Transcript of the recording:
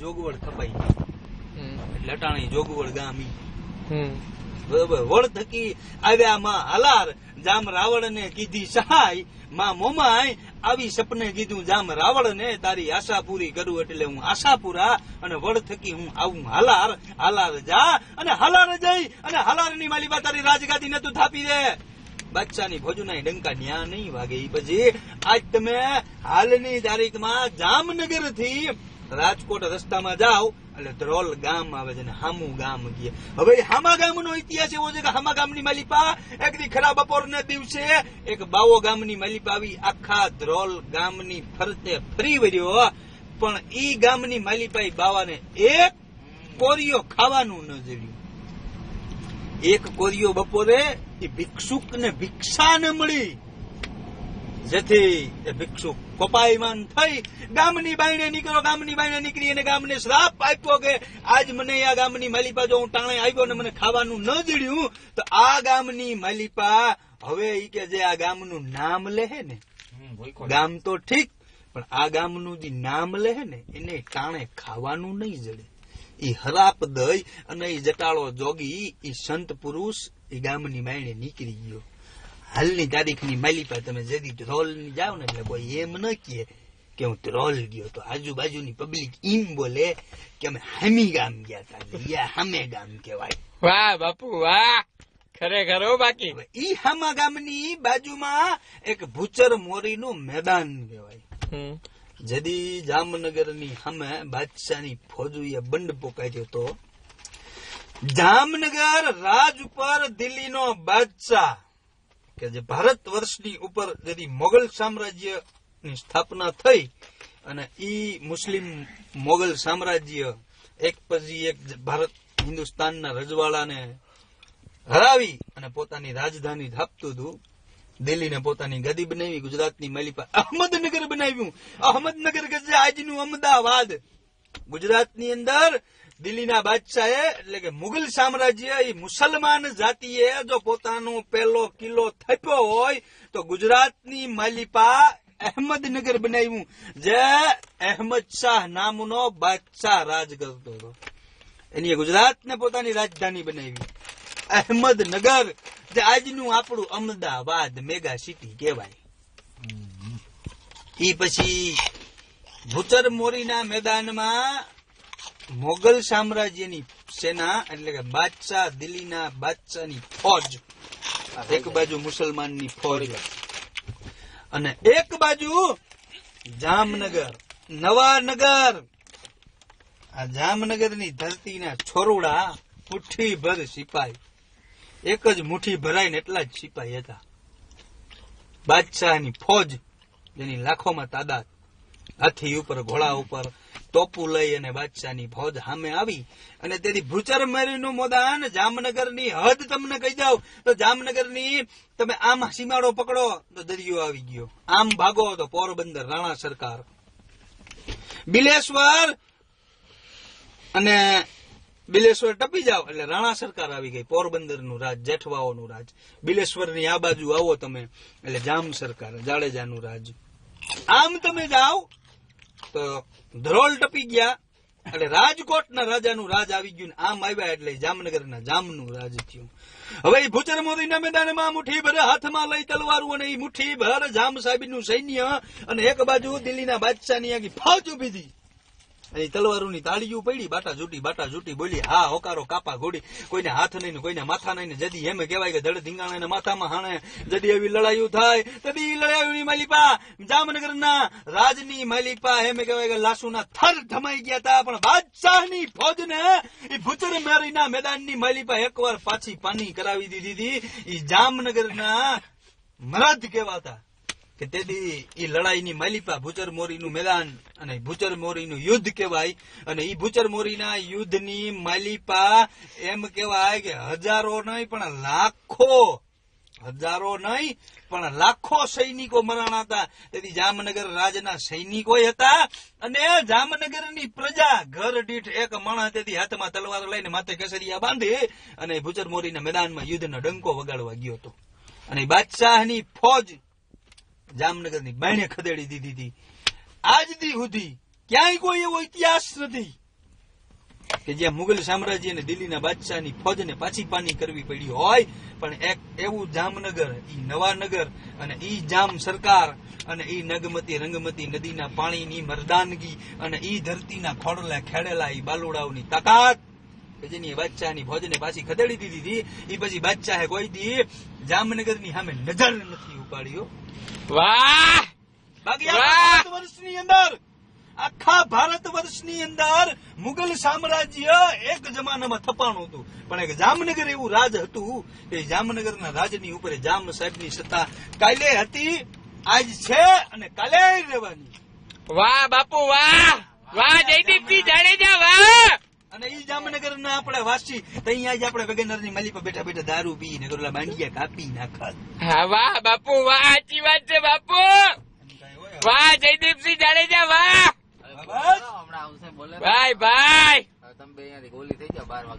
જોગવડ કપાઈ એટલે અટાણી જોગવડ ગામી બરોબર. વળ થકી આવ્યા માં હલાર, જામ રાવળ ને કીધી સહાય, માં મોમાય આવી સપને કીધું જામ રાવળ ને તારી આશા પૂરી કરું, એટલે હું આશા પૂરા અને વળ થકી હું આવું હાલાર. હાલાર જા અને હાલાર જઈ અને હાલાર ની માલિકા તારી રાજગાદી ને તું થાપી દે. બાદશાહની ભોજુના ડંકા ન્યા નહીં વાગે. પછી આજ તમે હાલની તારીખમાં જામનગર થી રાજકોટ રસ્તામાં જાઓ એટલે ધ્રોલ ગામ આવે છે ને હામું ગામ ગયા. હવે હામા ગામનો ઇતિહાસ એવો છે કે હામા ગામની માલિપા એક દી ખરા બપોરના દિવસે એક બાવો ગામની માલિપા આવી આખા ધ્રોલ ગામની ફરતે ફરી વર્યો, પણ ઈ ગામની માલિપા બાવાને એક કોરિયો ખાવાનું ન જડ્યું. એક કોરિયો બપોરે એ ભિક્ષુક ને ભિક્ષા ન મળી, જેથી એ ભિક્ષુક કોપાયમાન થઈ ગામની બાયણે નીકળો. ગામની બાયણે નીકળી અને ગામને શ્રાપ આપ્યો કે આજ મને આ ગામની માલિપા જો હું ટાણે આવ્યો ને મને ખાવાનું ન જડ્યું તો આ ગામની માલિપા હવે ઈ કે જે આ ગામનું નામ લેહે ને, ગામ તો ઠીક પણ આ ગામનું જે નામ લેહે ને એને ટાણે ખાવાનું નહીં જડે. ઈ હરાપ દઈ અને ઈ જટાળો જોગી ઈ સંત પુરુષ એ ગામની બાયણે નીકળી ગયો. હાલની તારીખની માલિપા તમે જેદી ધ્રોલ ની જાવ ને એટલે કોઈ એમ ન કહે કે હું ધ્રોલ ગયો, તો આજુબાજુની પબ્લિક એમ બોલે કે અમે હામી ગામ ગયા હતા, હામે ગામ કહેવાય. વાહ બાપુ વાહ, ખરેખર હો. બાકી ઈ હામા ગામની બાજુમાં એક ભૂચર મોરી નું મેદાન કહેવાય. જેદી જામનગર ની સામે બાદશાહની ફોજુએ બંડ પોકાયો તો જામનગર રાજ ઉપર દિલ્હીનો બાદશાહ કે જે ભારત વર્ષની ઉપર જેથી મોગલ સામ્રાજ્ય ની સ્થાપના થઈ અને ઈ મુસ્લિમ મોગલ સામ્રાજ્ય એક પછી એક ભારત હિન્દુસ્તાનના રજવાડાને હરાવી અને પોતાની રાજધાની સ્થાપતું હતું. દિલ્હીને પોતાની ગદી બનાવી, ગુજરાતની માલિપા અહમદનગર બનાવ્યું. અહમદનગર કે જે આજનું અમદાવાદ, ગુજરાતની અંદર દિલ્હીના બાદશાહે એટલે કે મુગલ સામ્રાજ્ય એ મુસલમાન જાતિએ જો પોતાનો પહેલો કિલ્લો થાપ્યો હોય તો ગુજરાતની માલિપા અહેમદનગર બનાવ્યું, જે અહેમદ શાહ નામનો બાદશાહ રાજ કરતો હતો. એની ગુજરાતને પોતાની રાજધાની બનાવી અહેમદનગર, જે આજનું આપણું અમદાવાદ મેગા સિટી કહેવાય. એ પછી ભૂચર મોરીના મેદાનમાં મોગલ સામ્રાજ્યની સેના એટલે કે બાદશાહ દિલ્હીના બાદશાહની ફોજ, એક બાજુ મુસલમાનની ફોજ અને એક બાજુ જામનગર નવાનગર. આ જામનગરની ધરતીના છોરુડા મુઠ્ઠી ભર સિપાઈ, એક જ મુઠ્ઠી ભરાય ને એટલા જ સિપાઈ હતા. બાદશાહની ફોજ જેની લાખોમાં તાદાદ, હાથી ઉપર ઘોડા ઉપર ટોપુ લઈ અને બાદશાહની ફોજ સામે આવી. અને તેથી ભૂચર મોરીનું મેદાન જામનગરની હદ તમને કહી જાવ તો જામનગરની તમે આમ સીમાડો પકડો તો દરિયો આવી ગયો, આમ ભાગો તો પોરબંદર રાણા સરકાર, બિલેશ્વર અને બિલેશ્વર ટપી જાવ એટલે રાણા સરકાર આવી ગઈ, પોરબંદરનું રાજ, જેઠવાઓનું રાજ. બિલેશ્વરની આ બાજુ આવો તમે એટલે જામ સરકાર, જાડેજાનું રાજ. આમ તમે જાઓ તો ધ્રોલ ટપી ગયા એટલે રાજકોટના રાજાનું રાજ આવી ગયું. આમ આવ્યા એટલે જામનગરના જામનું રાજ થયું. હવે એ ભૂચર મોરીના મેદાનમાં મુઠ્ઠી ભર હાથમાં લઈ તલવારું અને એ મુઠ્ઠી ભર જામ સાહેબનું સૈન્ય અને એક બાજુ દિલ્હીના બાદશાહની આગી ફોજ ઉભી હતી. તલવારોની તાળીઓ પડી, બાટા જૂટી બોલી હા હોકારો કાપા ઘોડી, કોઈને હાથ નહીં ને કોઈને માથા નહીં ને જદી એમ કહેવાય કે ધડ ધીંગાણા માથામાં હાણે જદી એવી લડાઈઓ થાય તદી લડાઈઓની માલિપા જામનગરના રાજની માલિપા એમ કહેવાય કે લાશુના થર ધમાઈ ગયા હતા. પણ બાદશાહની ફોજને એ ભૂચર મોરીના મેદાનની માલિપા એકવાર પાછી પાની કરાવી દીધી હતી. એ જામનગરના મરદ કહેવાતા કે તેથી એ લડાઈની માલિપા ભૂચર મોરીનું મેદાન અને ભૂચર મોરીનું યુદ્ધ કહેવાય. અને એ ભૂચર મોરીના યુદ્ધની માલિપા એમ કહેવાય કે હજારો નહીં પણ લાખો સૈનિકો મરાણા હતા. તેથી જામનગર રાજના સૈનિકો હતા અને જામનગરની પ્રજા ઘર દીઠ એક માણસ તેથી હાથમાં તલવાર લઈને માથે કેસરિયા બાંધી અને ભૂચર મોરીના મેદાનમાં યુદ્ધનો ડંકો વગાડવા ગયો હતો. અને બાદશાહની ફોજ જામનગરની બાયણે ખદેડી દીધી હતી. આજ દી સુધી ક્યાંય કોઈ એવો ઇતિહાસ નથી કે જ્યાં મુગલ સામ્રાજ્ય અને દિલ્હીના બાદશાહની ફોજને પાછી પાની કરવી પડી હોય, પણ એક એવું જામનગર, ઈ નવાનગર અને ઈ જામ સરકાર અને ઈ નગમતી રંગમતી નદીના પાણીની મરદાનગી અને ઈ ધરતીના ખોડલા ખેડેલા ઈ બાલુડાઓની તાકાત કે જેની બાદશાહની ફોજને પાછી ખદેડી દીધી હતી, ઈ પછી બાદશાહે કોઈ દી જામનગરની સામે નજર નથી ઉપાડ્યો. વાહ બાકી વાહ! આખા ભારત વર્ષની અંદર મુગલ સામ્રાજ્ય એક જમાનામાં થપાણું હતું, પણ એક જામનગર એવું રાજ હતું કે જામનગરના રાજની ઉપર જામ સાહેબની સત્તા કાલે હતી, આજ છે અને કાલે રહેવાની. વાહ બાપુ વાહ વાહ જયદીપસિંહ જાડેજા વાહ. અને ઈ જામનગરના આપણે વાસી અહીંયા જ આપણે વેગનરની માલી પર બેઠા બેઠા દારૂ પી ને ગોલા બાંડિયા કાપી નાખત. હા વાહ બાપુ વાહ સાચી વાત છે બાપુ. વાહ જયદીપસિંહ જાડેજા વાહ. બસ. હમણાં આવશે બોલે ભાઈ ભાઈ તમે બે અહીંયાથી ગોલી થઈ જાવ 12 વાગે.